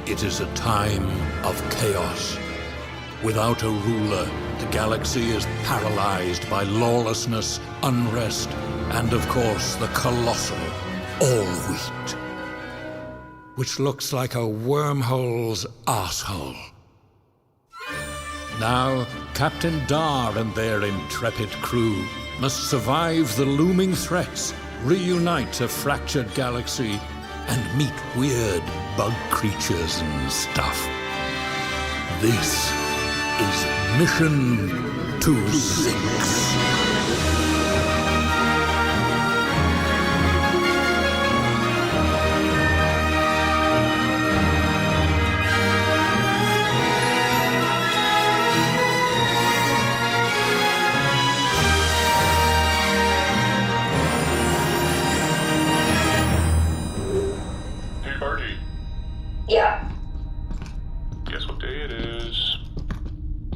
It is a time of chaos. Without a ruler, the galaxy is paralyzed by lawlessness, unrest, and of course the colossal All-Wheat, which looks like a wormhole's asshole. Now, Captain Dar and their intrepid crew must survive the looming threats, reunite a fractured galaxy, and meet weird bug creatures and stuff. This is Mission to Zyxx. Yeah. Guess what day it is?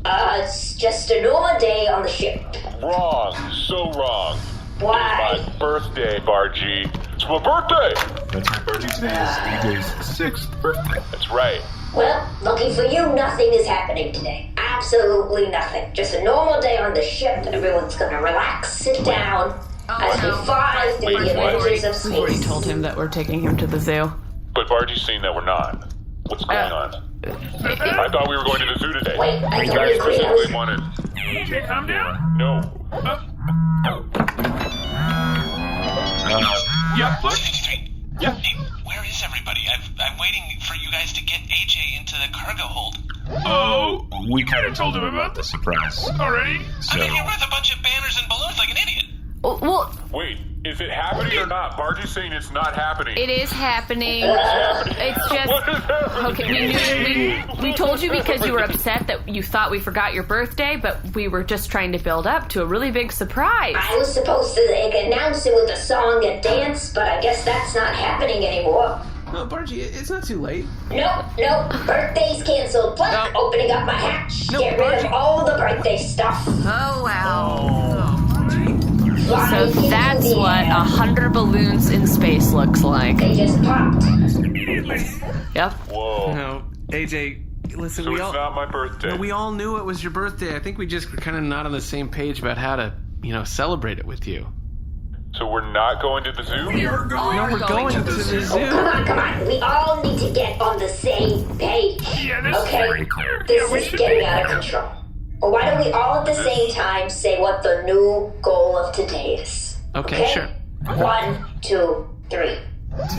It's just a normal day on the ship. Wrong. So wrong. Why? It's my birthday, Bargie. It's my birthday! That's right, Bargie. Today is AJ's 6th birthday. That's right. Well, lucky for you, nothing is happening today. Absolutely nothing. Just a normal day on the ship. Everyone's gonna relax, sit down, as we fly through the adventures of space. We've already told him that we're taking him to the zoo. But Bargie's saying that we're not. What's going on? I thought we were going to the zoo today. Wait, I you thought guys we specifically wanted. AJ, calm down. No. Yeah, Pleck? Hey, Yeah. where is everybody? I'm waiting for you guys to get AJ into the cargo hold. Oh, We kind of told him about the surprise. already? So, I'm in here with a bunch of banners and balloons like an idiot. Well, Wait, is it happening or not? Bargie's saying it's not happening. it is happening. happening? It's just... What is happening? Okay, we told you because you were upset that you thought we forgot your birthday, but we were just trying to build up to a really big surprise. I was supposed to announce it with a song and dance, but I guess that's not happening anymore. No, Bargie, it's not too late. Nope, birthday's canceled. Pleck, opening up my hatch. No, Get rid Bargie. of all the birthday stuff. Oh, wow. Fly So into that's the what air. 100 balloons in space looks like. They just popped. Immediately. Yep. Whoa. No, AJ, listen, So we it's all not my birthday. no, we all knew it was your birthday. I think we just were kind of not on the same page about how to, celebrate it with you. So we're not going to the zoo? We are going. No, we're going to the zoo. Oh, come on. We all need to get on the same page. Yeah, this is Okay? very clear. This Yeah, we is should getting be- out of control. Well, why don't we all at the same time say what the new goal of today is? Okay, sure. 1, 2, 3.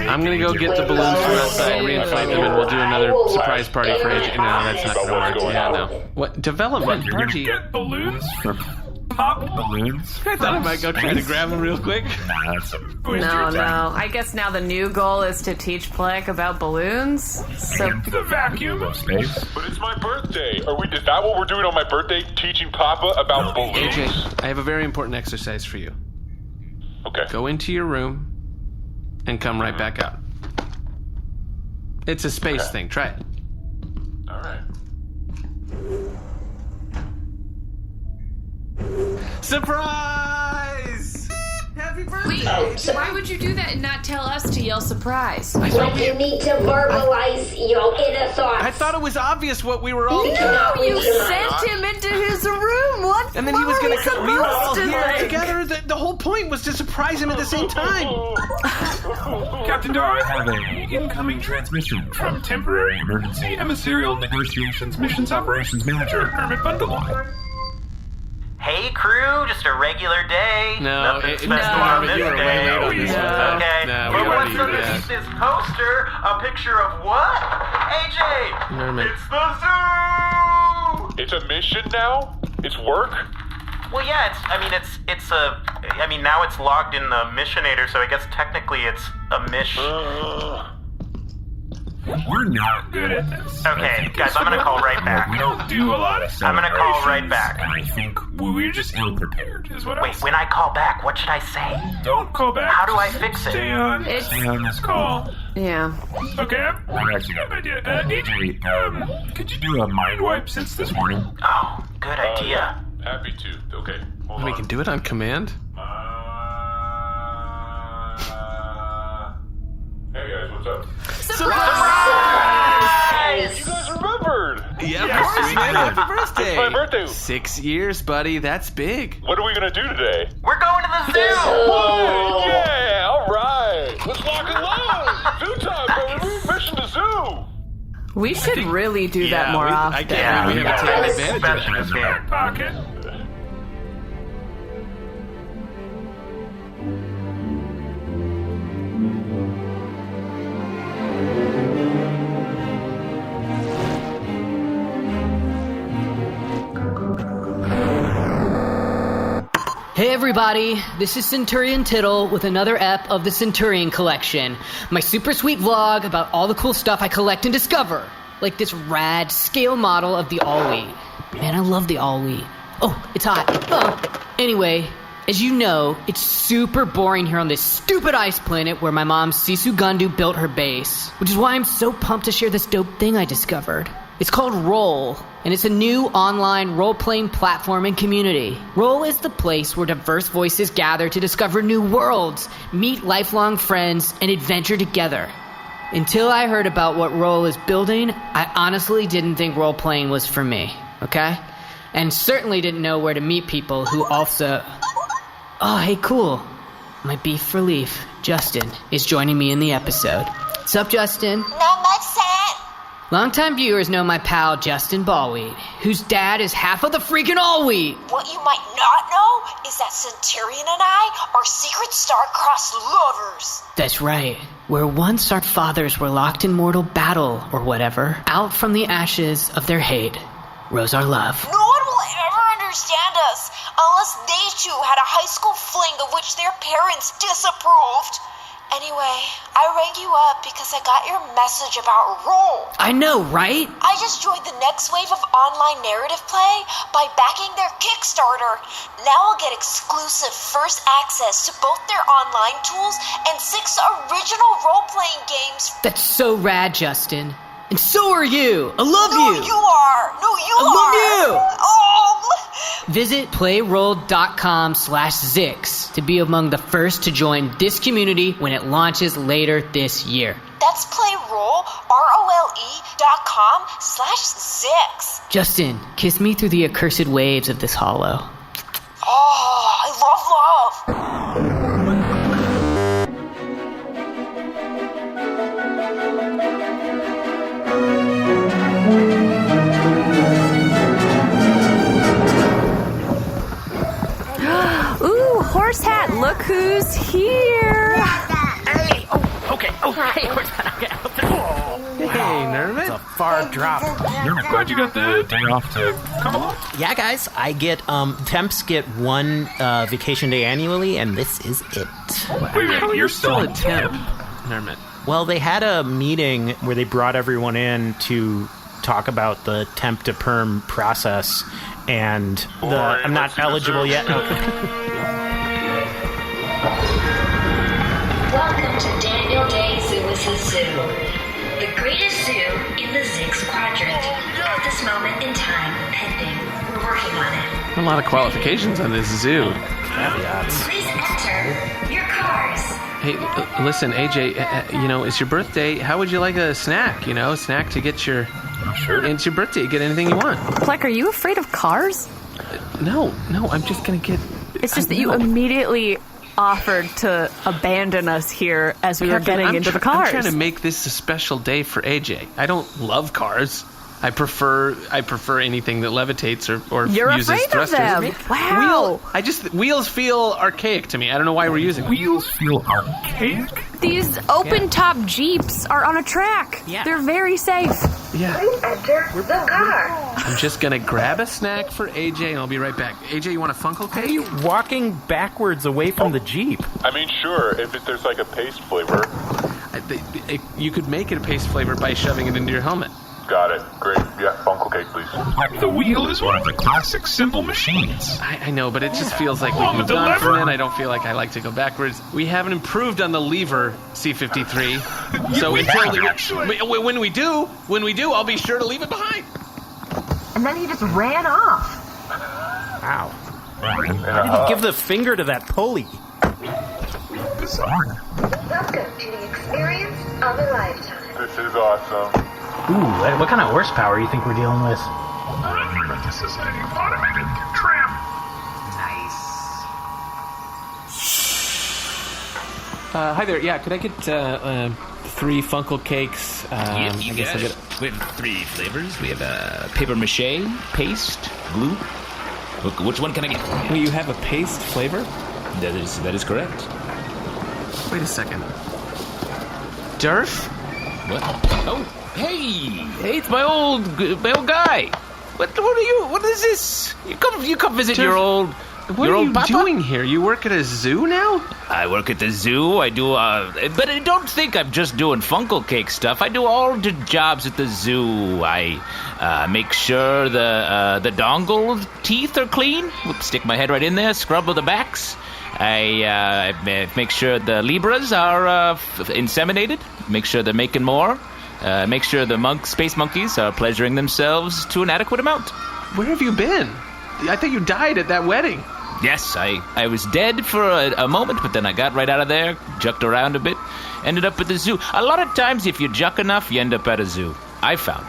I'm gonna go get the balloons from outside, reinflate them, and we'll do another surprise party for AJ. No, that's not gonna work. Yeah, no. What development, Bargie? Get balloons? Pop balloons? I thought I might go try to grab them real quick. Nah, that's No. I guess now the new goal is to teach Pleck about balloons. So the vacuum. of space. But it's my birthday. Is that what we're doing on my birthday? Teaching Papa about balloons? AJ, I have a very important exercise for you. Okay. Go into your room and come right back out. It's a space thing. Try it. All right. Surprise! Happy birthday! why would you do that and not tell us to yell surprise? Like you need to verbalize your inner thoughts. I thought it was obvious what we were all doing. No, you sent him into his room. What? And then he was going to come. We were all supposed to here think? together. The whole point was to surprise him at the same time. Captain Dar, I have an incoming transmission from temporary emergency emissarial negotiations missions operations manager, Nermut Bundaloy. Hey crew, just a regular day. No, Nothing it- special no, on but this you were way day. late on this one. Okay, No, we but gotta what's do underneath that. this poster? A picture of what? AJ! Nermut. It's the zoo! It's a mission now? It's work? Well, yeah, now it's logged in the missionator, so I guess technically it's a mission. We're not good at this. Okay, guys, I'm gonna call right back. We don't do a lot of I'm gonna call right celebrations, back. And I think we're just ill-prepared. Is what Wait, when I call back, what should I say? Don't call back. How do I fix it? Stay on. Stay on this call. Yeah. Okay, I actually got an idea. AJ, could you do a mind wipe since this morning? Oh, good idea. Happy to. Okay, hold We on. can do it on command. Hey guys, what's up? Surprise! Happy birthday! It's my birthday. 6 years, buddy. That's big. What are we gonna do today? We're going to the zoo! Whoa! Yeah! All right. Let's lock and load. Zoo time, baby. Mission to zoo. We should really do that more often. I can't believe we haven't taken advantage of His back pocket. Hey everybody, this is Centurion Tittle with another ep of the Centurion Collection, my super sweet vlog about all the cool stuff I collect and discover, like this rad scale model of the All-Wheat. Man, I love the All-Wheat. Oh, it's hot. Oh. Anyway, as you know, it's super boring here on this stupid ice planet where my mom Sisu Gundu built her base, which is why I'm so pumped to share this dope thing I discovered. It's called Roll, and it's a new online role-playing platform and community. Roll is the place where diverse voices gather to discover new worlds, meet lifelong friends, and adventure together. Until I heard about what Roll is building, I honestly didn't think role-playing was for me, okay? And certainly didn't know where to meet people who also... Oh, hey, cool. My beef for leaf, Justin, is joining me in the episode. What's up, Justin? Not much, Seth. Longtime viewers know my pal Justin Ballwheat, whose dad is half of the freaking All-Wheat. What you might not know is that Centurion and I are secret star-crossed lovers. That's right. Where once our fathers were locked in mortal battle or whatever, out from the ashes of their hate rose our love. No one will ever understand us unless they too had a high school fling of which their parents disapproved. Anyway, I rang you up because I got your message about Roll. I know, right? I just joined the next wave of online narrative play by backing their Kickstarter. Now I'll get exclusive first access to both their online tools and 6 original role-playing games. That's so rad, Justin. And so are you. I love you. No, you are. No, you I are. love you. Oh. Visit playroll.com/Zyxx to be among the first to join this community when it launches later this year. That's playroll, ROLE.com/Zyxx. Justin, kiss me through the accursed waves of this hollow. Oh, I love love. Ooh, horse hat, look who's here. Hey! Oh, okay. Oh, hey, horse hat. Okay. Hey, Nermut. It's a far drop. Nermut, glad you got the day off to come along. Yeah, guys, I get, temps get one vacation day annually, and this is it. Wait, you're still a temp, Nermut. Well, they had a meeting where they brought everyone in to talk about the temp to perm process, and I'm not eligible yet. Welcome to Daniel Day Lewis' zoo, the greatest zoo in the Zyxx quadrant. At this moment in time, pending. We're working on it. A lot of qualifications on this zoo. Caveats. Please enter your cars. Hey, listen, AJ, it's your birthday. How would you like a snack? A snack to get your... Sure. It's your birthday. Get anything you want. Pleck, are you afraid of cars? No, I'm just gonna get... It's just that you immediately offered to abandon us here as we were getting into the cars. I'm trying to make this a special day for AJ. I don't love cars. I prefer anything that levitates or You're uses afraid thrusters. of them. Wow. Wheels feel archaic to me. I don't know why we're using them. Wheels feel archaic? These open-top Jeeps are on a track. Yeah. They're very safe. Yeah. Please enter the car. I'm just gonna grab a snack for AJ and I'll be right back. AJ, you want a Funko cake? Walking backwards away from the Jeep. I mean, sure, if there's like a paste flavor. You could make it a paste flavor by shoving it into your helmet. Got it. Great. Yeah, Funko cake, please. The wheel is one of the classic simple machines. I know, but it just feels like we've moved on from it. I don't feel like I like to go backwards. We haven't improved on the lever C-53. So when we do, I'll be sure to leave it behind. And then he just ran off. Wow. I didn't give the finger to that pulley. Bizarre. Welcome to the experience of a lifetime. This is awesome. Ooh, what kind of horsepower do you think we're dealing with? This is an automated trap. Nice. Hi there. Yeah, could I get 3 Funkle cakes? You got it. We have 3 flavors. We have paper mache, paste, glue. Which one can I get? Wait, you have a paste flavor? That is correct. Wait a second. Derf? What? Oh, hey, it's my old guy. What are you? What is this? You come visit Derf, your old. What your are old you papa? doing here? You work at a zoo now? I work at the zoo. I do, but I don't think I'm just doing Funkle Cake stuff. I do all the jobs at the zoo. I make sure the dongle teeth are clean. Stick my head right in there, scrub the backs. I make sure the Libras are inseminated. Make sure they're making more. Make sure the space monkeys are pleasuring themselves to an adequate amount. Where have you been? I think you died at that wedding. Yes, I was dead for a moment, but then I got right out of there, jucked around a bit, ended up at the zoo. A lot of times, if you juck enough, you end up at a zoo. I found.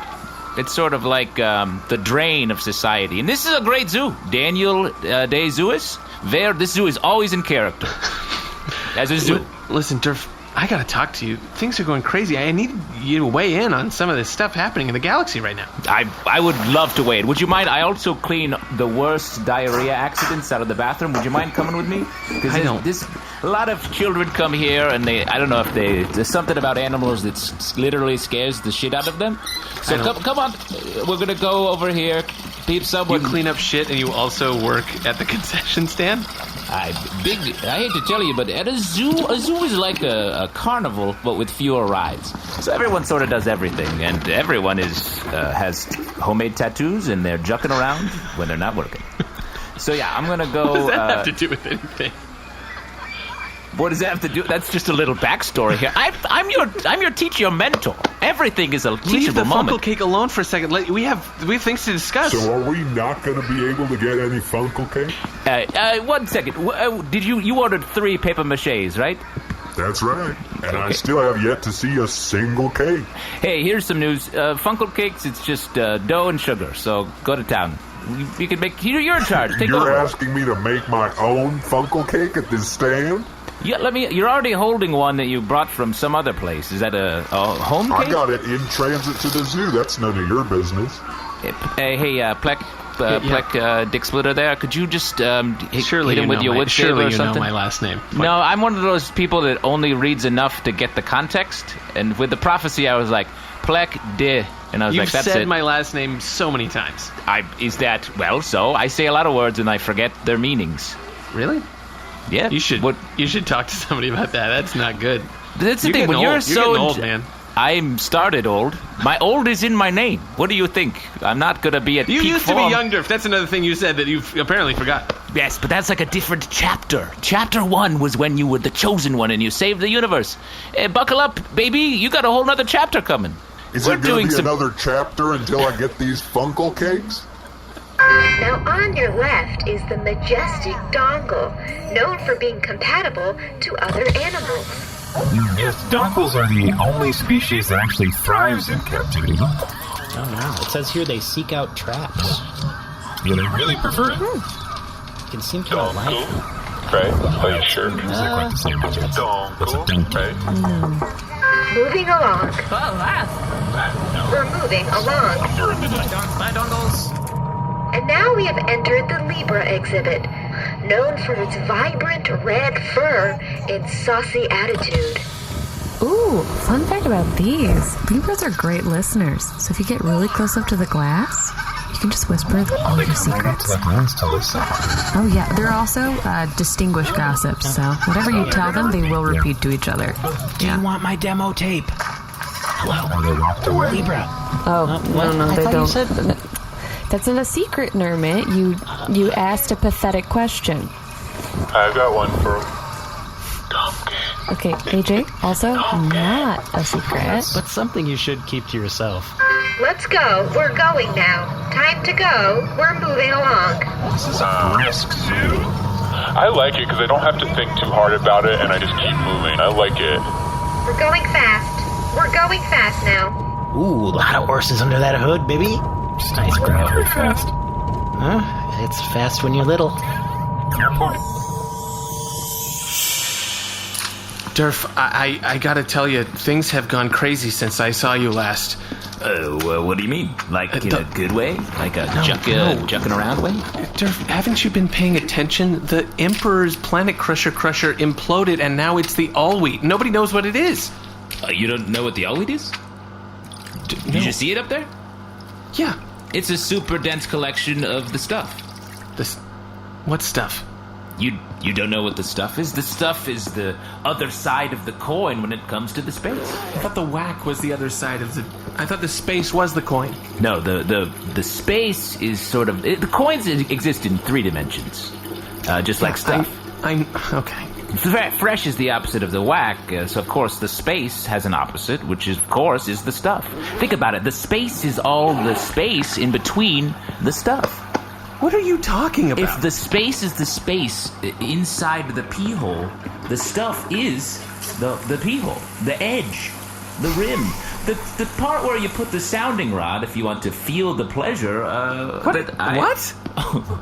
It's sort of like the drain of society. And this is a great zoo. Daniel Day Zoois. This zoo is always in character. As a zoo. Listen, Derf, I gotta talk to you. Things are going crazy. I need you to weigh in on some of this stuff happening in the galaxy right now. I would love to weigh in. Would you mind? I also clean the worst diarrhea accidents out of the bathroom. Would you mind coming with me? Because a lot of children come here and I don't know if there's something about animals that literally scares the shit out of them. So come on. We're going to go over here. You clean up shit and you also work at the concession stand? I hate to tell you, but at a zoo is like a carnival, but with fewer rides. So everyone sort of does everything, and everyone has homemade tattoos, and they're jucking around when they're not working. So yeah, I'm gonna go. What does that have to do with anything? What does that have to do? That's just a little backstory here. I'm your teacher, your mentor. Everything is a teachable Leave the moment. Funkle Cake alone for a second. We have things to discuss. So are we not going to be able to get any Funkle Cake? 1 second. Did you ordered 3 paper maches, right? That's right. And I still have yet to see a single cake. Hey, here's some news. Funkle Cakes, it's just dough and sugar. So go to town. You can make. You're in charge. Take over. You're asking me to make my own Funkle Cake at this stand? Yeah, you're already holding one that you brought from some other place. Is that a home cake? I got it in transit to the zoo. That's none of your business. Hey, Pleck, Pleck, Dick Splitter there. Could you just hit him with your wood saber or something? Surely you know my last name. No, I'm one of those people that only reads enough to get the context. And with the prophecy, I was like, Pleck, de. And I was like, that's it. You've said my last name so many times. So I say a lot of words and I forget their meanings. Really? Yeah. You should talk to somebody about that. That's not good. That's the thing. When you're getting old, man. I'm started old. My old is in my name. What do you think? I'm not going to be at peak form. You used to be young, Derf. That's another thing you said that you've apparently forgot. Yes, but that's like a different chapter. Chapter 1 was when you were the chosen one and you saved the universe. Hey, buckle up, baby. You got a whole nother chapter coming. Is there going to be another chapter until I get these Funkle Cakes? Now on your left is the majestic dongle, known for being compatible to other animals. Yes, dongles are the only species that actually thrives in captivity. Oh no, it says here they seek out traps. Yeah, they really prefer it. You can seem to like them. Right? Are you sure? That's Right. Moving along. Oh, wow. We're moving along. Bye, dongles. And now we have entered the Libra exhibit, known for its vibrant red fur and saucy attitude. Ooh, fun fact about these. Libras are great listeners, so if you get really close up to the glass, you can just whisper all your secrets. Oh yeah, they're also distinguished gossips, so whatever you tell them, they will repeat to each other. Do you want my demo tape? Hello, Libra. Oh, no, they don't. That's not a secret, Nermut. You asked a pathetic question. I got one for Okay, AJ, also not a secret. But something you should keep to yourself. Let's go. We're going now. Time to go. We're moving along. This is a brisk zoo. I like it because I don't have to think too hard about it and I just keep moving. I like it. We're going fast. We're going fast now. Ooh, a lot of horses under that hood, baby. Nice crowd. Very fast. It's fast when you're little. Fair point. Derf, I gotta tell you, things have gone crazy since I saw you last. What do you mean? Like in a good way? Like a jucking around way? Derf, haven't you been paying attention? The Emperor's Planet Crusher imploded, and now it's the All-Wheat. Nobody knows what it is. You don't know what the All-Wheat is? No. Did you see it up there? Yeah. It's a super dense collection of the stuff. What stuff? You don't know what the stuff is? The stuff is the other side of the coin when it comes to the space. I thought the whack was the other side of the... I thought the space was the coin. No, the space is sort of... The coins exist in 3 dimensions. Just like stuff. Okay. Fresh is the opposite of the whack, so of course the space has an opposite, which is, of course, is the stuff. Think about it. The space is all the space in between the stuff. What are you talking about? If the space is the space inside the pee hole, the stuff is the pee hole, the edge, the rim, the part where you put the sounding rod if you want to feel the pleasure. What?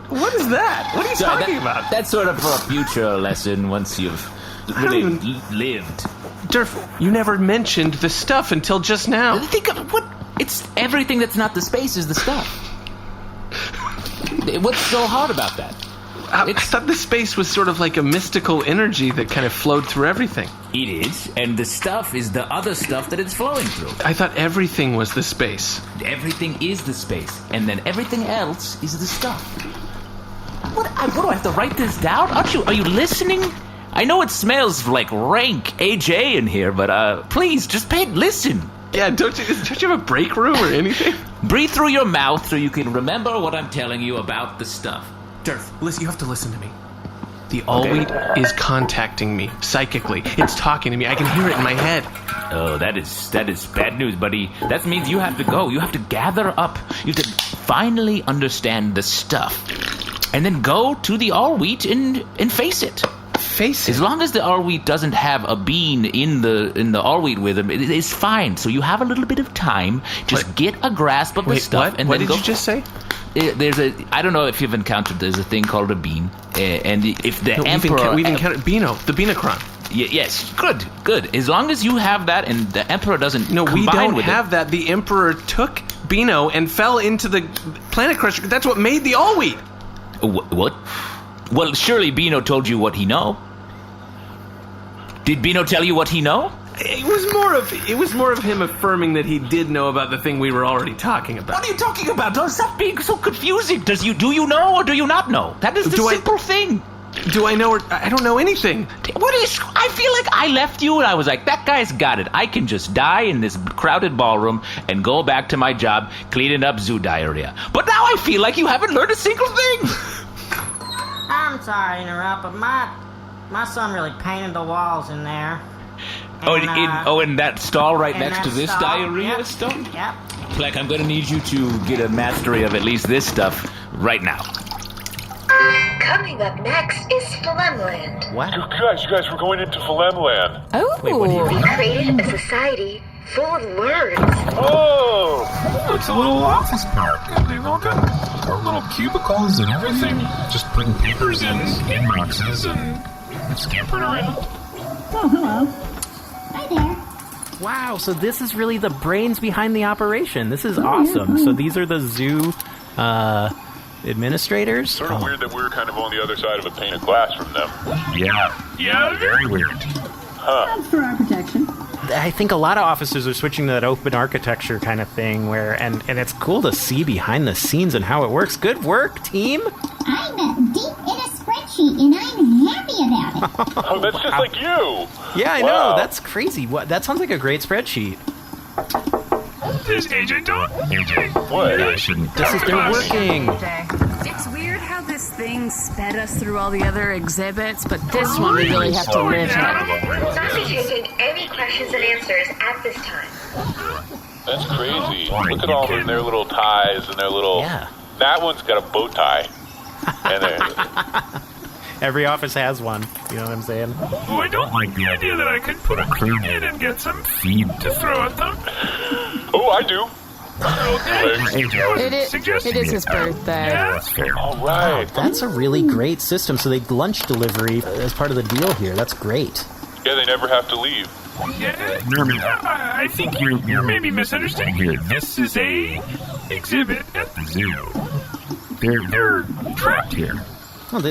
What is that? What are you talking about? That's sort of for a future lesson once you've really lived. Derf, you never mentioned the stuff until just now. Think of what? It's everything that's not the space is the stuff. What's so hard about that? I thought the space was sort of like a mystical energy that kind of flowed through everything. It is, and the stuff is the other stuff that it's flowing through. I thought everything was the space. Everything is the space, and then everything else is the stuff. What do I have to write this down? Are you listening? I know it smells like rank AJ in here, but please, just listen. Yeah, don't you have a break room or anything? Breathe through your mouth so you can remember what I'm telling you about the stuff. Derf, listen, you have to listen to me. The All-Wheat is contacting me psychically. It's talking to me. I can hear it in my head. Oh, that is bad news, buddy. That means you have to go. You have to gather up. You have to finally understand the stuff. And then go to the All-Wheat and face it. Face it? As long as the All-Wheat doesn't have a bean in the All-Wheat with him, it is fine. So you have a little bit of time. Just get a grasp of the stuff. What? And What then did you just say? I don't know if you've encountered, there's a thing called a bean. And if the Emperor... We've encountered Beano, the Beanocron. Yes, good. As long as you have that and the Emperor doesn't combine with it. No, we don't have that. The Emperor took Beano and fell into the Planet Crusher. That's what made the All-Wheat. What? Well, surely Beano told you what he know. Did Beano tell you what he know? It was more of him affirming that he did know about the thing we were already talking about. What are you talking about? Don't stop being so confusing. Do you know or do you not know? That is the simple thing. Do I know or I don't know anything? I feel like I left you and I was like, that guy's got it. I can just die in this crowded ballroom and go back to my job cleaning up zoo diarrhea. But now I feel like you haven't learned a single thing. I'm sorry to interrupt, but my son really painted the walls in there. And, in that stall right next to this stall, diarrhea stone? Yep. Pleck, I'm going to need you to get a mastery of at least this stuff right now. Coming up next is Philemland. Wow. You guys, we're going into Philemland. Oh. Wait, what do you mean? We created a society full of nerds. Oh! It's a little office park, and they've all got our little cubicles and everything. Just putting papers in boxes and scampering around. Oh, hello. Hi there. Wow, so this is really the brains behind the operation. This is awesome. So these are the zoo administrators? Sort of weird that we're kind of on the other side of a pane of glass from them. Yeah, very weird. Huh. That's for our protection. I think a lot of offices are switching to that open architecture kind of thing where, and it's cool to see behind the scenes and how it works. Good work, team! I'm deep in a spreadsheet and I'm happy about it. Oh, that's just like you! Yeah, I know, that's crazy. That sounds like a great spreadsheet. There's AJ, don't. AJ. What? I shouldn't. They're working. It's weird how this thing sped us through all the other exhibits, but this one we really have to live in. Not be taking any questions and answers at this time. That's crazy. Look at all of them, their little ties and their little... Yeah. That one's got a bow tie. And Every office has one. You know what I'm saying? Oh, I don't like the idea that I could put a crew in and get some feed to throw at them. Oh, I do. It is his birthday. Yeah, that's fair. All right. That's a really great system. So they lunch delivery as part of the deal here. That's great. Yeah, they never have to leave. Nermut, I think you're maybe misunderstanding here. This is a exhibit at the zoo. They're trapped here. Well,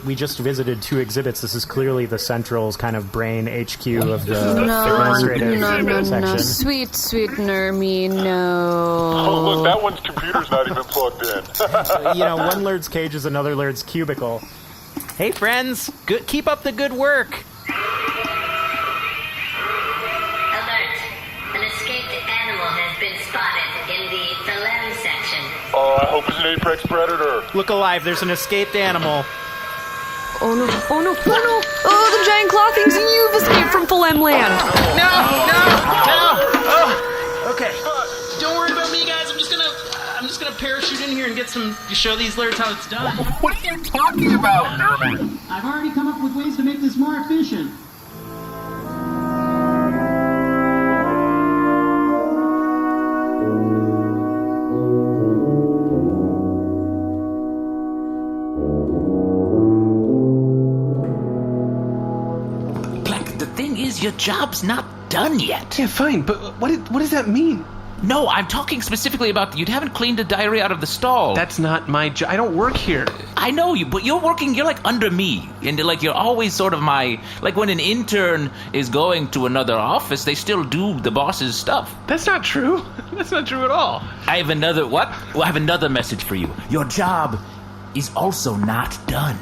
we just visited 2 exhibits. This is clearly the Central's kind of brain HQ of the administrative section. No. Sweet Nermy, no. Oh, look, that one's computer's not even plugged in. One Lurd's cage is another Lurd's cubicle. Hey, friends, keep up the good work. Alert. An escaped animal has been spotted in the Thalem section. Oh, I hope it's an apex predator. Look alive, there's an escaped animal. Oh no. Oh, the giant claw things, you've escaped from Thalem land. No. Oh, okay. Don't worry about me, guys. I'm just gonna parachute in here and show these Lurds how it's done. What are you talking about, Nermut? I've already come up with ways to make this more efficient. Your job's not done yet. Yeah, fine, but what does that mean? No, I'm talking specifically about you haven't cleaned the diary out of the stall. That's not my job. I don't work here. I know you, but you're like under me. And you're always sort of like when an intern is going to another office, they still do the boss's stuff. That's not true. That's not true at all. I have another message for you. Your job is also not done.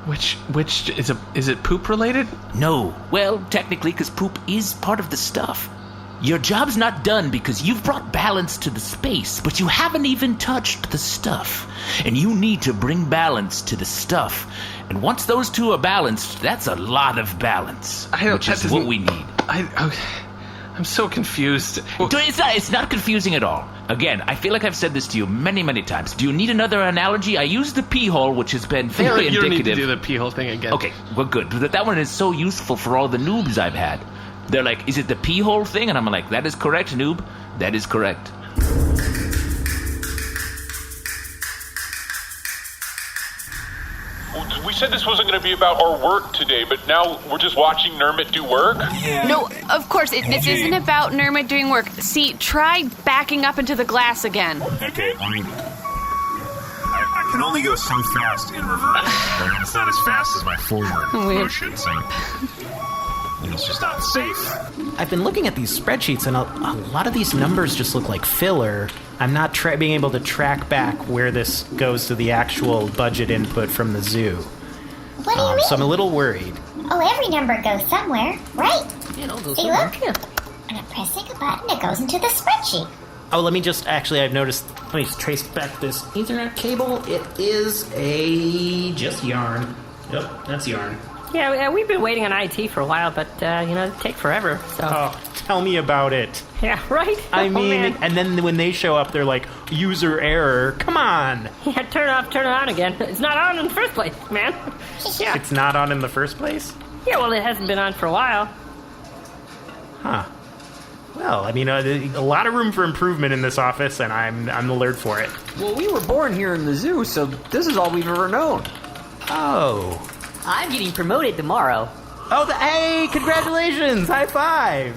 Which is it poop related? No. Well, technically, because poop is part of the stuff. Your job's not done because you've brought balance to the space, but you haven't even touched the stuff. And you need to bring balance to the stuff. And once those two are balanced, that's a lot of balance, which is what we need. I'm so confused. It's not confusing at all. Again, I feel like I've said this to you many, many times. Do you need another analogy? I use the pee hole, which has been very indicative. You don't need to do the pee hole thing again. Okay, well, good. But that one is so useful for all the noobs I've had. They're like, is it the pee hole thing? And I'm like, that is correct, noob. That is correct. We said this wasn't going to be about our work today, but now we're just watching Nermut do work? No, of course, this isn't about Nermut doing work. See, try backing up into the glass again. Okay, I can only go so fast in reverse. It's not as fast as my forward motion, so it's just not safe. I've been looking at these spreadsheets, and a lot of these numbers just look like filler. I'm not being able to track back where this goes to the actual budget input from the zoo. What do you mean? So I'm a little worried. Oh, every number goes somewhere, right? Yeah, it'll go See, somewhere. look. When I'm pressing a button, it goes into the spreadsheet. Oh, I've noticed, let me just trace back this Ethernet cable. It is just yarn. Yep, that's yarn. Yeah, we've been waiting on IT for a while, but, it take forever, so... Oh, tell me about it. Yeah, right? I mean, man. and then when they show up, they're like, user error. Come on. Yeah, turn it on again. It's not on in the first place, man. Yeah. It's not on in the first place? Yeah, well, it hasn't been on for a while. Huh. Well, I mean, a lot of room for improvement in this office, and I'm the Lurd for it. Well, we were born here in the zoo, so this is all we've ever known. Oh. I'm getting promoted tomorrow. Oh, hey, congratulations! High five!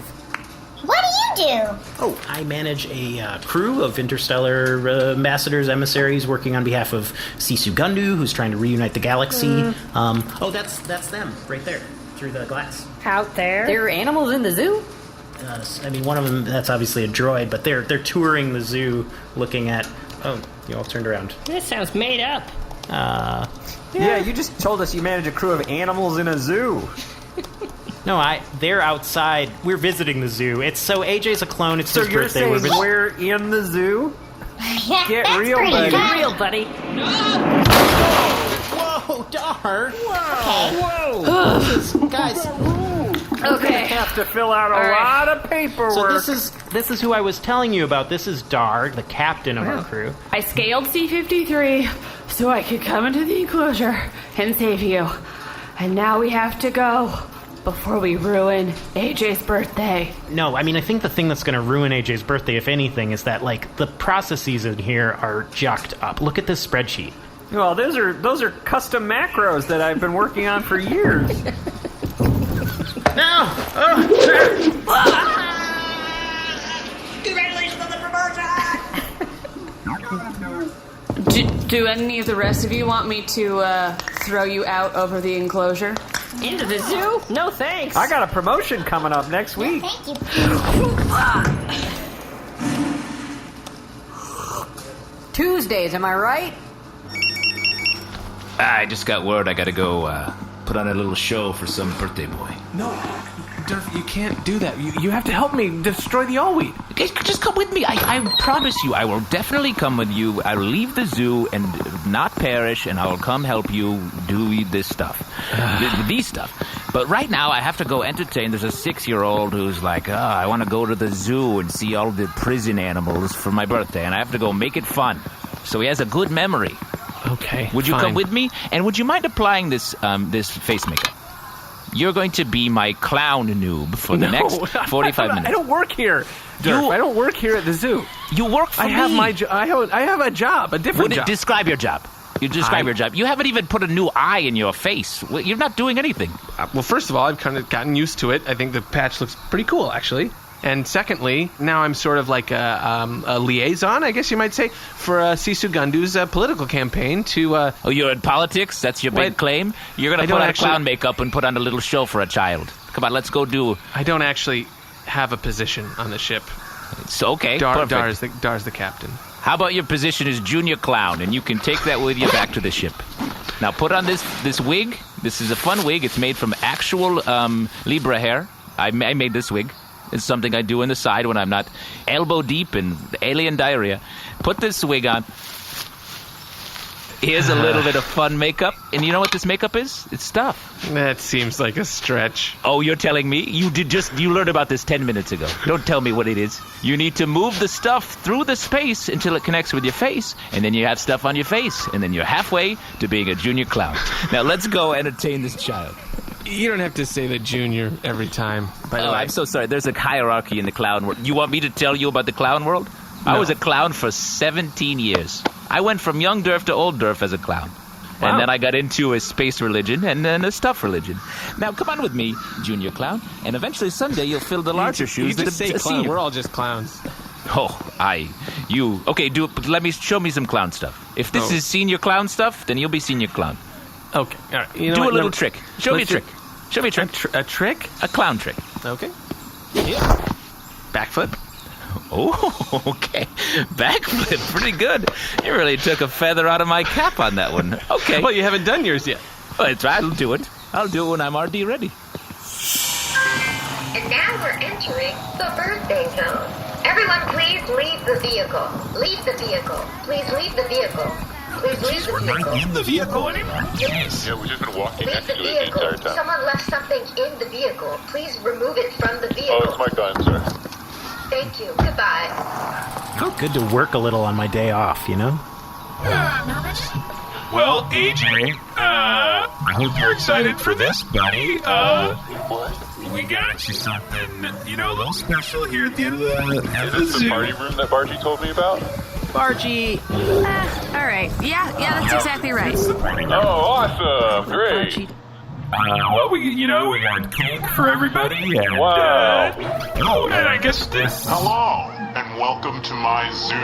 What do you do? Oh, I manage a crew of interstellar ambassadors, emissaries, working on behalf of Sisu Gundu, who's trying to reunite the galaxy. That's them, right there, through the glass. Out there? There are animals in the zoo? I mean, one of them, that's obviously a droid, but they're touring the zoo, looking at... Oh, you all turned around. This sounds made up. Yeah, you just told us you manage a crew of animals in a zoo. No, they're outside. We're visiting the zoo. AJ's a clone. It's his birthday. So you're saying we're in the zoo? Get real, buddy. Get real, buddy. Whoa, Dar. Whoa. Guys. Okay. Have to fill out a lot of paperwork. So this is who I was telling you about. This is Dar, the captain of our crew. I scaled C-53 so I could come into the enclosure and save you. And now we have to go. before we ruin AJ's birthday. No, I mean, I think the thing that's going to ruin AJ's birthday, if anything, is that, like, the processes in here are jacked up. Look at this spreadsheet. Well, those are custom macros that I've been working on for years. No! Congratulations on the promotion! Do any of the rest of you want me to throw you out over the enclosure? Into the zoo? No thanks. I got a promotion coming up next week. Thank you. Tuesdays, am I right? I just got word I gotta go put on a little show for some birthday boy. No, Derf, you can't do that. You have to help me destroy the all-wheat. Okay, just come with me. I promise you, I will definitely come with you. I will leave the zoo and not perish, and I will come help you do this stuff. These stuff. But right now, I have to go entertain. There's a 6-year-old who's like, I want to go to the zoo and see all the prison animals for my birthday, and I have to go make it fun. So he has a good memory. Okay, would you fine. come with me? And would you mind applying this face makeup? You're going to be my clown noob for the next 45 minutes. I don't work here, Derf. I don't work here at the zoo. You work for me. I have a job, a different job. Describe your job. You describe your job. You haven't even put a new eye in your face. You're not doing anything. Well, first of all, I've kind of gotten used to it. I think the patch looks pretty cool, actually. And secondly, now I'm sort of like a liaison, I guess you might say, for Sisu Gundu's political campaign to... Oh, you're in politics? That's your big claim? You're going to put on clown makeup and put on a little show for a child. Come on, let's go do... I don't actually have a position on the ship. It's okay, Dar's the captain. How about your position as junior clown, and you can take that with you back to the ship. Now, put on this wig. This is a fun wig. It's made from actual Libra hair. I made this wig. It's something I do on the side when I'm not elbow deep in alien diarrhea. Put this wig on. Here's a little bit of fun makeup. And you know what this makeup is? It's stuff. That seems like a stretch. Oh, you're telling me? You learned about this 10 minutes ago. Don't tell me what it is. You need to move the stuff through the space until it connects with your face. And then you have stuff on your face. And then you're halfway to being a junior clown. Now let's go entertain this child. You don't have to say the junior every time. By the way, I'm so sorry. There's a hierarchy in the clown world. You want me to tell you about the clown world? No. I was a clown for 17 years. I went from young Derf to old Derf as a clown. Wow. And then I got into a space religion and then a stuff religion. Now, come on with me, junior clown, and eventually someday you'll fill the larger shoes that a senior. We're all just clowns. Okay, show me some clown stuff. If this is senior clown stuff, then you'll be senior clown. Okay, all right. Do a little trick. Show me a trick. Show me a trick. A trick? A clown trick. Okay. Yeah. Backflip. Oh, okay. Backflip. Pretty good. You really took a feather out of my cap on that one. Okay. Well, you haven't done yours yet. Well, that's right. I'll do it. I'll do it when I'm RD ready. And now we're entering the birthday zone. Everyone, please leave the vehicle. Leave the vehicle. Please leave the vehicle. Please leave the vehicle. We're not in the vehicle anymore. Yes. Yeah, we've just been walking Leave next the to it the entire vehicle. time. Someone left something in the vehicle. Please remove it from the vehicle. Oh, it's my gun, sir. Thank you. Goodbye. Felt good to work a little on my day off, you know? Well, AJ, I hope you're excited for this, buddy. We got you something, a little special here at the end of the Is this the party room that Bargie told me about? Bargie. All right. Yeah, that's exactly right. Oh, awesome. Great. Well, we got cake for everybody. And, wow. And I guess this... Hello, and welcome to my zoo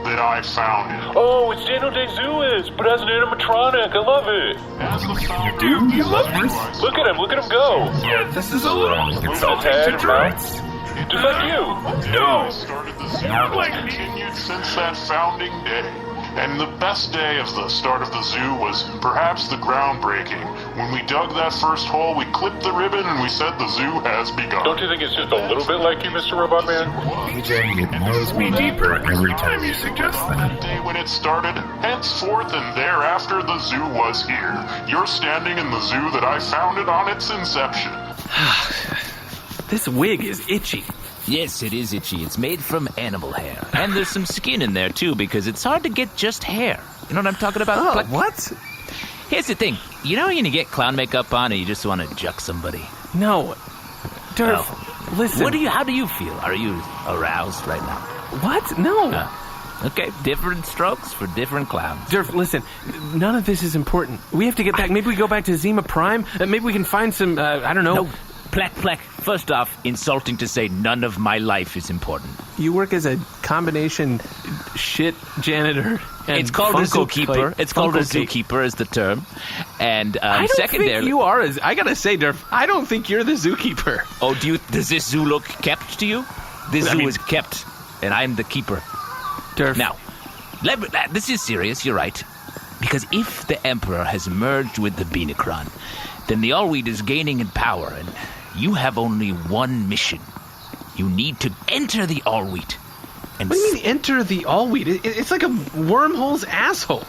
that I founded. Oh, it's Daniel Day-Zoois, but as an animatronic. I love it. You do? You love this? Look at him go. Yeah, this is a little insulting to droids. Just like you. No. Started the zoo Not like has me. continued since that founding day. And the best day of the start of the zoo was perhaps the groundbreaking. When we dug that first hole, we clipped the ribbon and we said the zoo has begun. Don't you think it's just a little bit like you, Mr. Robot Man? AJ, it knows me deeper every time you suggest that. Day when it started, henceforth and thereafter the zoo was here. You're standing in the zoo that I founded on its inception. This wig is itchy. Yes, it is itchy. It's made from animal hair. And there's some skin in there, too, because it's hard to get just hair. You know what I'm talking about? Oh, what? Here's the thing. You know when you get clown makeup on and you just want to juck somebody? No. Derf, listen. How do you feel? Are you aroused right now? What? No. Okay, different strokes for different clowns. Derf, listen. None of this is important. We have to get back. Maybe we go back to Zima Prime. Maybe we can find some, I don't know. No. Pleck. First off, insulting to say none of my life is important. You work as a combination shit janitor. And it's called a zookeeper. Like, it's called a zookeeper is the term. And I don't secondarily, think you are. I gotta say, Derf, I don't think you're the zookeeper. Oh, does this zoo look kept to you? This zoo is kept, and I'm the keeper. Derf. Now, this is serious. You're right. Because if the Emperor has merged with the Beanacron, then the Allweed is gaining in power, and you have only one mission. You need to enter the Allweed. What do you mean, enter the Allweed? It's like a wormhole's asshole.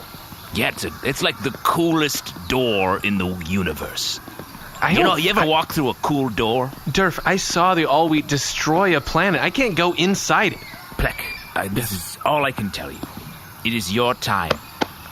Yeah, it's like the coolest door in the universe. You ever walk through a cool door? Derf, I saw the Allweed destroy a planet. I can't go inside it. Pleck, this is all I can tell you. It is your time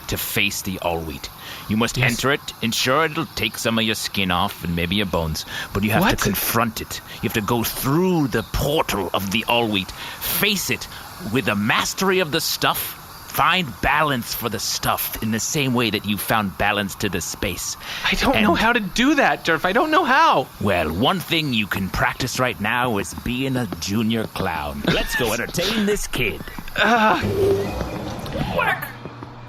to face the Allweed. You must enter it. Ensure it'll take some of your skin off and maybe your bones, but you have to confront it. You have to go through the portal of the Allweed. Face it with a mastery of the stuff. Find balance for the stuff in the same way that you found balance to the space. I don't know how to do that, Derf. I don't know how. Well, one thing you can practice right now is being a junior clown. Let's go entertain this kid. Whack.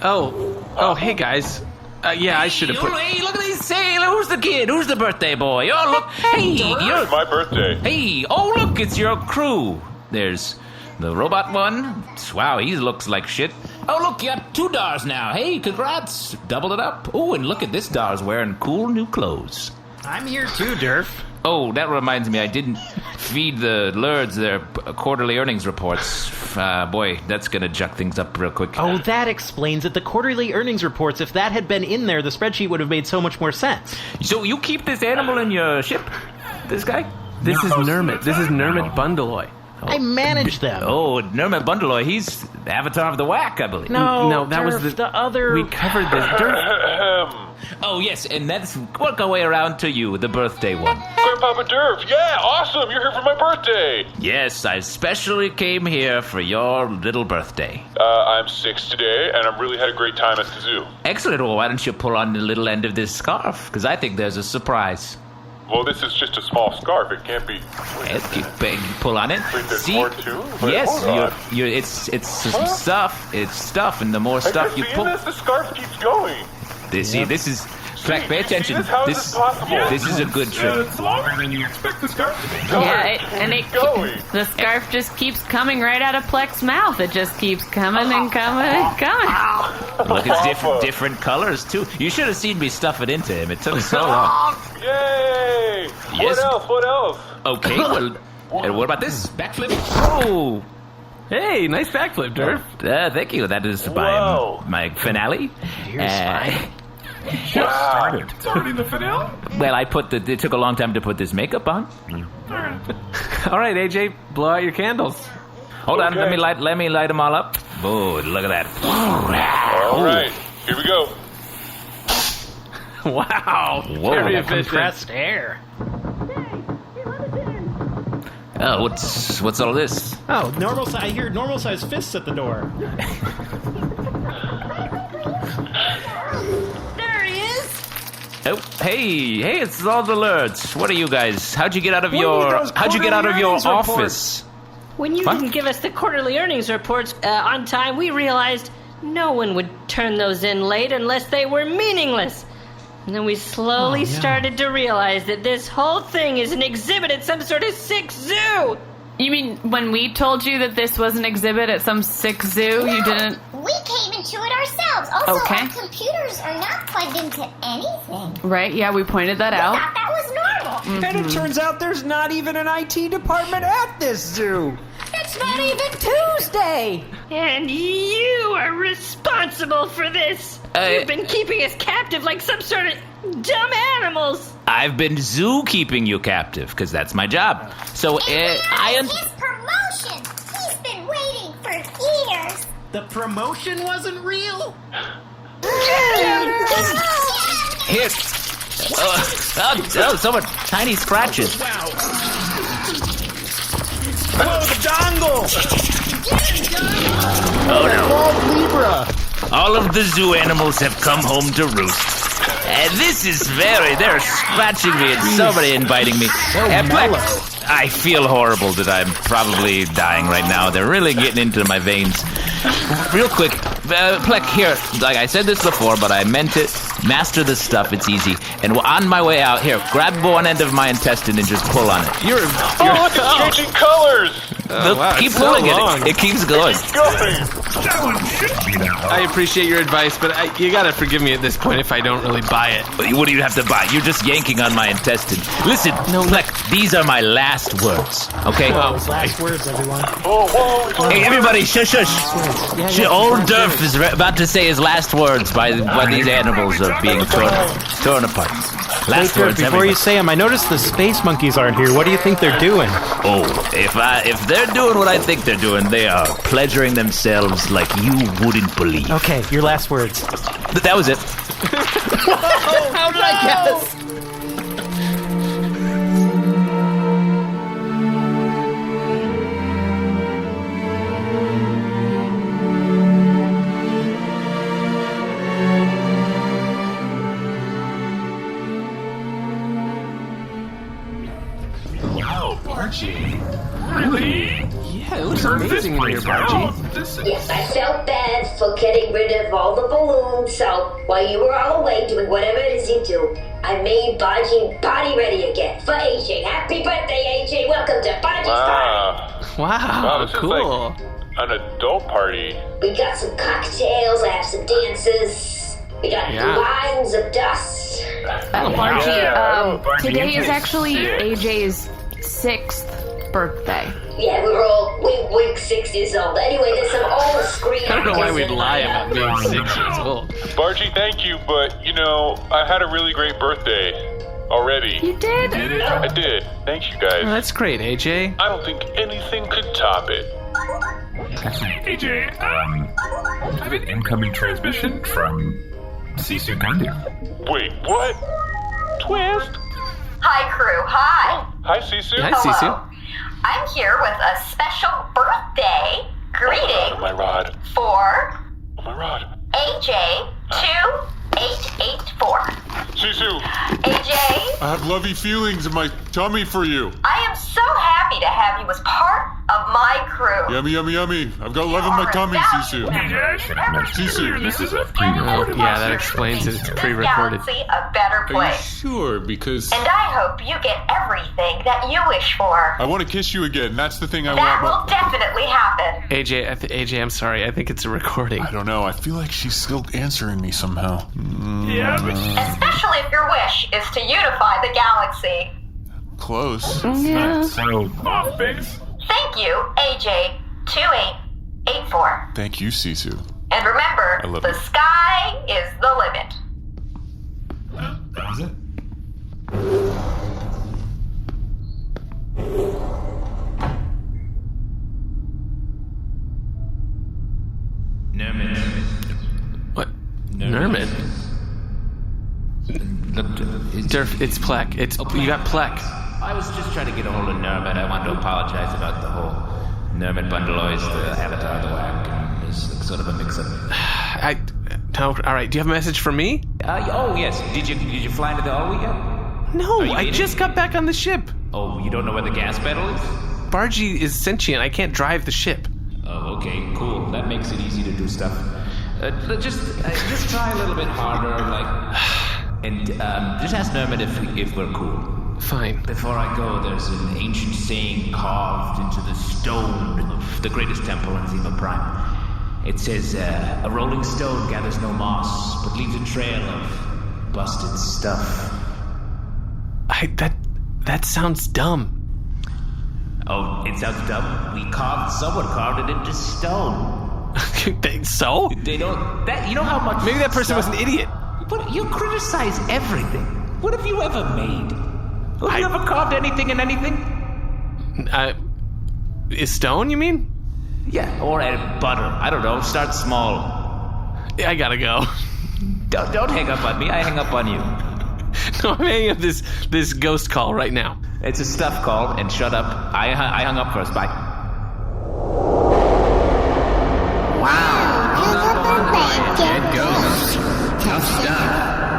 Oh, hey, guys. I should have put... Hey, look at these. Hey, who's the kid? Who's the birthday boy? Oh, look. Hey, it's my birthday. Hey, look, it's your crew. There's the robot one. Wow, he looks like shit. Oh, look, you got 2 Dars now. Hey, congrats. Doubled it up. Oh, and look at this Dar's wearing cool new clothes. I'm here too, Derf. Oh, that reminds me, I didn't feed the Lurds their quarterly earnings reports. Boy, that's going to juck things up real quick. Oh, that explains it. The quarterly earnings reports, if that had been in there, the spreadsheet would have made so much more sense. So you keep this animal in your ship? This guy? This is Nermut. This is Nermut Bundaloy. I manage them. Oh, Nermut Bundaloy. He's the avatar of the whack, I believe. No, that Derf, was the other... We covered this. Derf. Oh, yes, and let's work our way around to you, the birthday one. Grandpapa Derf, yeah, awesome, you're here for my birthday. Yes, I especially came here for your little birthday. I'm 6 today, and I've really had a great time at the zoo. Excellent. Well, why don't you pull on the little end of this scarf? Because I think there's a surprise. Well, this is just a small scarf. It can't be... Pull on it. Wait, there's See? more too? Yes, it's Huh? stuff. It's stuff, and the more stuff you pull... The scarf keeps going. This is... Pleck, pay attention. How is this possible? This is a good trip. It's longer than you expect the scarf to be. The scarf just keeps coming right out of Pleck's mouth. It just keeps coming and coming and coming. Look, it's different colors, too. You should have seen me stuff it into him. It took so long. Yay! Yes. What else? Okay, well, and what about this? Backflip? Oh! Hey, nice backflip, Derf. Thank you. That is my finale. Wow. It's already the finale? Well, it took a long time to put this makeup on. All right, AJ, blow out your candles. Hold on, let me light them all up. Oh, look at that. All right, here we go. Wow. Whoa. Very efficient. Compressed air. Oh, what's all this? Oh, I hear normal size fists at the door. Oh, hey, it's all the Lurds. What are you guys? How'd you get out of your office? When you didn't give us the quarterly earnings reports on time, we realized no one would turn those in late unless they were meaningless. And then we slowly started to realize that this whole thing is an exhibit at some sort of sick zoo. You mean when we told you that this was an exhibit at some sick zoo, you didn't... We came into it ourselves. Also, Okay. our computers are not plugged into anything. Right, yeah, we pointed that out. We thought that was normal. And it turns out there's not even an IT department at this zoo. It's not even Tuesday. And you are responsible for this. You've been keeping us captive like some sort of dumb animals. I've been zoo-keeping you captive, because that's my job. So, His promotion. He's been waiting for years. The promotion wasn't real? Here, So much tiny scratches. Wow. Whoa, the dongle! Oh no. Libra. All of the zoo animals have come home to roost. And this is they're scratching me and somebody inviting me. Pleck, I feel horrible that I'm probably dying right now. They're really getting into my veins. Real quick, Pleck, here, like I said this before, but I meant it. Master this stuff, it's easy. And on my way out, here, grab one end of my intestine and just pull on it. Oh, look, it's changing colors! Keep pulling it. It keeps going. I appreciate your advice, but you gotta forgive me at this point if I don't really buy it. What do you have to buy? You're just yanking on my intestine. Listen, Pleck, these are my last words, okay? Last words, everyone. Hey, everybody, shush. Old Derf is about to say his last words by these animals are being torn apart. Last words, before you say them, I noticed the space monkeys aren't here. What do you think they're doing? Oh, if they're doing what I think they're doing, they are pleasuring themselves like you wouldn't believe. Okay, your last words. That was it. How did I guess? Bargie. Really? Yeah, it looks amazing in here, Bargie. Yes, I felt bad for getting rid of all the balloons, so while you were all away doing whatever it is you do, I made Bargie body ready again for AJ. Happy birthday, AJ. Welcome to Bargie's party. Wow, this cool. is like an adult party. We got some cocktails, I have some dances. We got lines of dust. Bargie, today is actually AJ's 6th birthday. Yeah, we're 6 years old. Anyway, there's some old screen. I don't know why we'd lie about being 6 years old. Bargie, thank you, but, I had a really great birthday already. You did? I did. Thank you, guys. Oh, that's great, AJ. I don't think anything could top it. AJ, I have an incoming transmission from Sisu Gandu. Wait, what? Twist? Hi, crew. Hi. Hi, Sisu. Hi, Sisu. I'm here with a special birthday greeting Oh, my rod. for Oh, my rod. AJ2884. Sisu. AJ, I have lovey feelings in my tummy for you. I am so happy to have you as part of my crew. Yummy, yummy, yummy. I've got love in my tummy, Sisu. Sisu. This is a pre-recorded. Yeah, that explains it. It's pre-recorded. Galaxy a better Are you place. sure? Because And I hope you get everything that you wish for. I want to kiss you again. That's the thing I That want. will definitely happen. AJ, I'm sorry. I think it's a recording. I don't know. I feel like she's still answering me somehow. Especially if your wish is to unify the galaxy. Close. Yeah. So, Off base. Thank you, AJ2884. Thank you, Sisu. And remember, I love the you. sky is the limit. that was it. Nermut. What? Nermut? Derf, it's Pleck. You got Pleck. I was just trying to get a hold of Nermut. I wanted to apologize about the whole Nermut Bundaloy, the Avatar, the Whack, and it's sort of a mix-up. All right. Do you have a message for me? Oh yes. Did you fly into the hallway yet? No, Are you I in just it? got back on the ship. Oh, you don't know where the gas pedal is? Bargie is sentient. I can't drive the ship. Oh, okay, cool. That makes it easy to do stuff. Just try a little bit harder, and just ask Nermut if we're cool. Fine. Before I go, there's an ancient saying carved into the stone of the greatest temple in Zima Prime. It says, a rolling stone gathers no moss, but leaves a trail of busted stuff. That sounds dumb. Oh, it sounds dumb? Someone carved it into stone. So? They don't, you know how much... Maybe that person was an idiot. But you criticize everything. What have you ever made? Have you ever carved anything in anything? Is stone, you mean? Yeah, or butter. I don't know. Start small. I gotta go. Don't hang up on me. I hang up on you. No, I'm hanging up this ghost call right now. It's a stuff call, and shut up. I hung up first. Bye. Wow. Dead ghost. Tough stuff.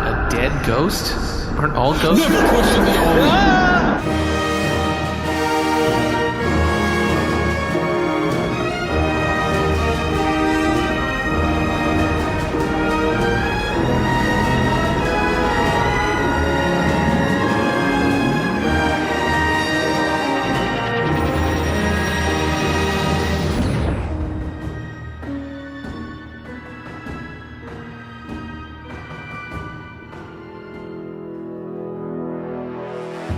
A dead ghost? Aren't all ghosts? Never question the old.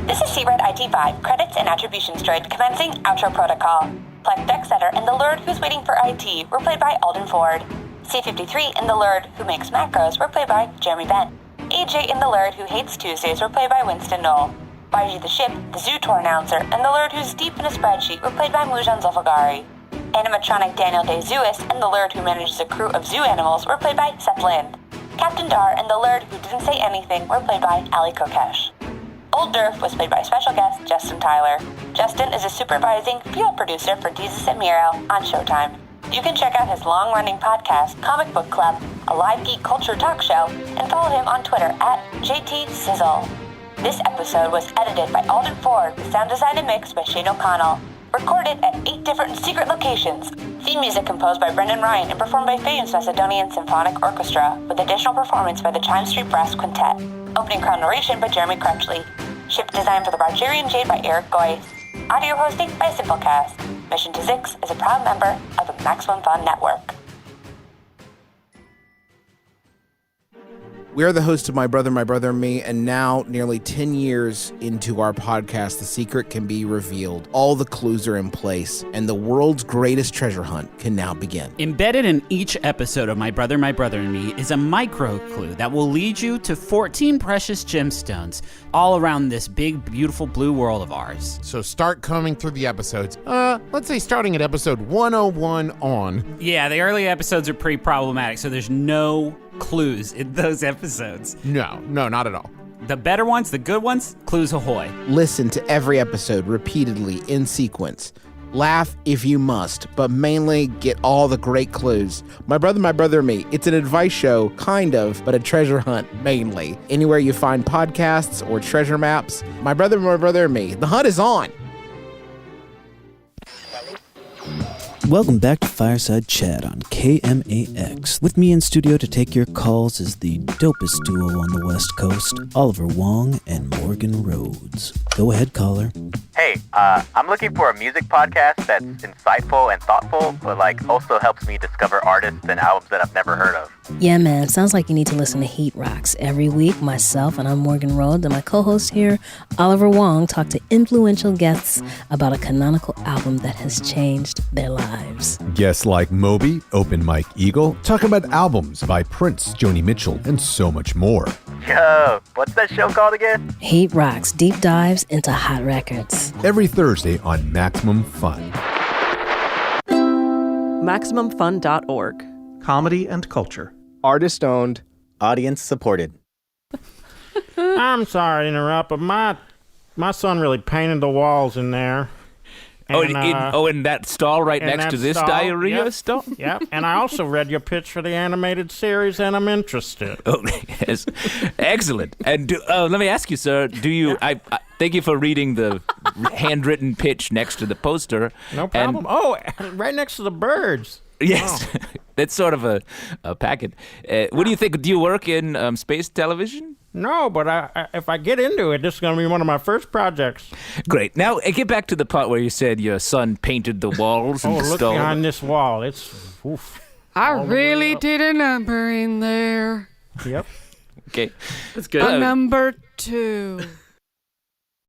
This is C-Red IT5, credits and attributions droid commencing outro protocol. Pleck, Decksetter, and the Lord who's waiting for IT were played by Alden Ford. C-53 and the Lord who makes macros were played by Jeremy Bent. AJ and the Lord who hates Tuesdays were played by Winston Noel. Bargie the ship, the zoo tour announcer, and the Lord who's deep in a spreadsheet were played by Moujan Zolfaghari. Animatronic Daniel Day Geusz and the Lord who manages a crew of zoo animals were played by Seth Lind. Captain Dar and the Lord who didn't say anything were played by Allie Kokesh. Old Derf was played by special guest Justin Tyler. Justin is a supervising field producer for Jesus and Miro on Showtime. You can check out his long-running podcast, Comic Book Club, a live geek culture talk show, and follow him on Twitter at JTSizzle. This episode was edited by Alden Ford, with sound design and mix by Shane O'Connell. Recorded at 8 different secret locations. Theme music composed by Brendan Ryan and performed by famous Macedonian Symphonic Orchestra, with additional performance by the Chime Street Brass Quintet. Opening crown narration by Jeremy Crutchley. Ship design for the Bargarean Jade by Eric Geusz. Audio hosting by Simplecast. Mission to Zyxx is a proud member of the Maximum Fun Network. We are the host of My Brother and Me, and now, nearly 10 years into our podcast, the secret can be revealed. All the clues are in place, and the world's greatest treasure hunt can now begin. Embedded in each episode of My Brother and Me is a micro clue that will lead you to 14 precious gemstones all around this big, beautiful blue world of ours. So start combing through the episodes. Let's say starting at episode 101 on. Yeah, the early episodes are pretty problematic, so there's no clues in those episodes. No, not at all. The better ones, the good ones, clues ahoy. Listen to every episode repeatedly in sequence. Laugh if you must, but mainly get all the great clues. My Brother and Me, it's an advice show, kind of, but a treasure hunt, mainly. Anywhere you find podcasts or treasure maps, My Brother and Me, the hunt is on. Welcome back to Fireside Chat on KMAX. With me in studio to take your calls is the dopest duo on the West Coast, Oliver Wong and Morgan Rhodes. Go ahead, caller. Hey, I'm looking for a music podcast that's insightful and thoughtful, but also helps me discover artists and albums that I've never heard of. Yeah, man, sounds like you need to listen to Heat Rocks. Every week, myself, and I'm Morgan Rhodes, and my co-host here, Oliver Wong, talk to influential guests about a canonical album that has changed their lives. Guests like Moby, Open Mike Eagle, talk about albums by Prince, Joni Mitchell, and so much more. Yo, what's that show called again? Heat Rocks, deep dives into hot records. Every Thursday on Maximum Fun. MaximumFun.org. Comedy and culture. Artist owned, audience supported. I'm sorry to interrupt, but my son really painted the walls in there. And, in that stall right next to this diarrhea stall? Yep, and I also read your pitch for the animated series, and I'm interested. Oh, yes. Excellent. And let me ask you, sir, do you... I thank you for reading the handwritten pitch next to the poster. No problem. Right next to the birds. Yes, that's sort of a packet. What do you think? Do you work in space television? No, but if I get into it, this is going to be one of my first projects. Great. Now, get back to the part where you said your son painted the walls and the look stall. behind this wall. It's, oof. I really did a number in there. Yep. Okay. That's good. A number 2.